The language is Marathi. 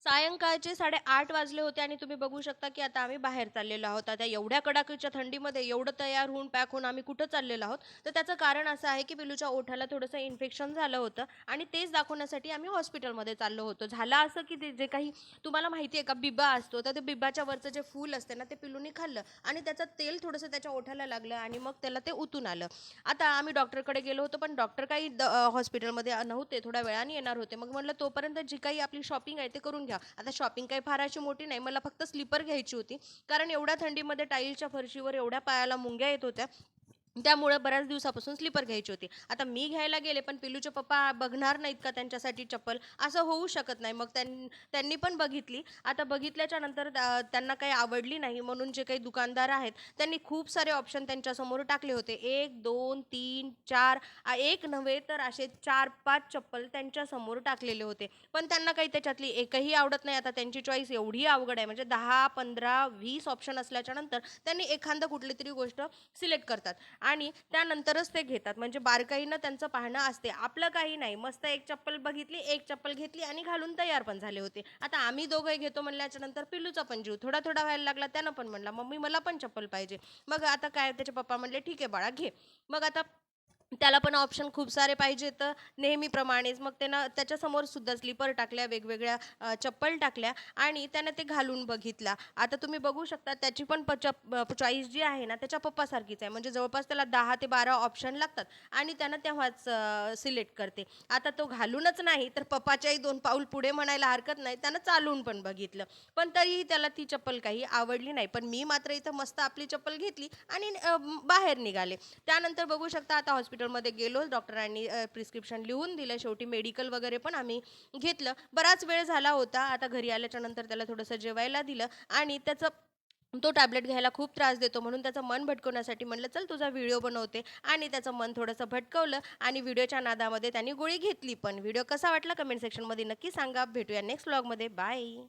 सायंकाळचे 8:30 वाजले होते आणि तुम्ही बघू शकता, की आता आम्ही बाहेर चाललेलो आहोत. आता एवढ्या कडाक्याच्या थंडीमध्ये एवढं तयार होऊन, पॅक होऊन आम्ही कुठं चाललेलो आहोत. तर त्याचं कारण असं आहे, की पिलूच्या ओठाला थोडंसं इन्फेक्शन झालं होतं आणि तेच दाखवण्यासाठी आम्ही हॉस्पिटलमध्ये चाललो होतो. झालं असं, की ते जे काही तुम्हाला माहिती आहे का बिबा असतो, तर ते बिबाच्या वरचं जे फूल असते ना, ते पिलूनी खाल्लं आणि त्याचं तेल थोडंसं त्याच्या ओठाला लागलं आणि मग त्याला ते उतून आलं. आता आम्ही डॉक्टरकडे गेलो होतो, पण डॉक्टर काही हॉस्पिटलमध्ये नव्हते, थोड्या वेळाने येणार होते. मग म्हटलं तोपर्यंत जी काही आपली शॉपिंग आहे ते करून घ्या. आता शॉपिंग काही फार अशी मोठी नाही, मला फक्त स्लीपर घ्यायची होती. कारण एवढ्या थंडीमध्ये टाईलच्या फरशीवर एवढ्या पायाला मुंग्या येत होत्या. त्यामुळे बऱ्याच दिवसापासून स्लीपर घ्यायची होती. आता मी घ्यायला गेले, पण पिलूचे पप्पा बघणार नाहीत का त्यांच्यासाठी चप्पल? असं होऊ शकत नाही. मग त्यांनी पण बघितली. आता बघितल्याच्या नंतर त्यांना काही आवडली नाही म्हणून जे काही दुकानदार आहेत, त्यांनी खूप सारे ऑप्शन त्यांच्यासमोर टाकले होते. 1, 2, 3, 4 एक नव्हे तर असे 4-5 चप्पल त्यांच्यासमोर टाकलेले होते. पण त्यांना काही त्याच्यातली एकही आवडत नाही. आता त्यांची चॉईस एवढी अवघड आहे म्हणजे 10, 15, 20 ऑप्शन असल्याच्या नंतर त्यांनी एखादं कुठलीतरी गोष्ट सिलेक्ट करतात. आणि त्यानंतरच ते घेतात. म्हणजे बारकाईनं त्यांचं पाहणं असते. आपलं काही नाही. मस्त एक चप्पल बघितली, एक चप्पल घेतली आणि घालून तयार पण झाले होते. आता आम्ही दोघंही घेतो म्हणल्याच्या नंतर पिल्लूचा पण जीव थोडा-थोडा व्हायला लागला. त्यानं पण म्हणला, "मम्मी मला पण चप्पल पाहिजे." मग आता काय त्याचे पप्पा म्हणले, "ठीक आहे बाळा घे." मग आता त्याला पण ऑप्शन खूप सारे पाहिजे तर नेहमीप्रमाणेच मग त्यानं त्याच्यासमोर सुद्धा स्लीपर टाकल्या, वेगवेगळ्या चप्पल टाकल्या आणि त्यानं ते घालून बघितला. आता तुम्ही बघू शकता त्याची पण चॉईस जी आहे ना त्याच्या पप्पासारखीच आहे. म्हणजे जवळपास त्याला 10 ते 12 ऑप्शन लागतात आणि त्यानं तेव्हाच सिलेक्ट करते. आता तो घालूनच नाही तर पप्पाच्याही 2 पाऊल पुढे म्हणायला हरकत नाही. त्यानं चालवून पण बघितलं. पण तरीही त्याला ती चप्पल काही आवडली नाही. पण मी मात्र इथं मस्त आपली चप्पल घेतली आणि बाहेर निघाले. त्यानंतर बघू शकता आता हॉस्पिटलमध्ये गेलो. डॉक्टरांनी प्रिस्क्रिप्शन लिहून दिलं. शेवटी मेडिकल वगैरे पण आम्ही घेतलं. बराच वेळ झाला होता. आता घरी आल्याच्यानंतर त्याला थोडंसं जेवायला दिलं आणि तो टॅबलेट घ्यायला खूप त्रास देतो म्हणून त्याचं मन भटकवण्यासाठी म्हटलं, "चल तुझा व्हिडिओ बनवते." आणि त्याचं मन थोडंसं भटकवलं आणि व्हिडिओच्या नादामध्ये त्याने गोळी घेतली पण. व्हिडिओ कसा वाटला कमेंट सेक्शनमध्ये नक्की सांगा. भेटूया नेक्स्ट व्लॉगमध्ये. बाय.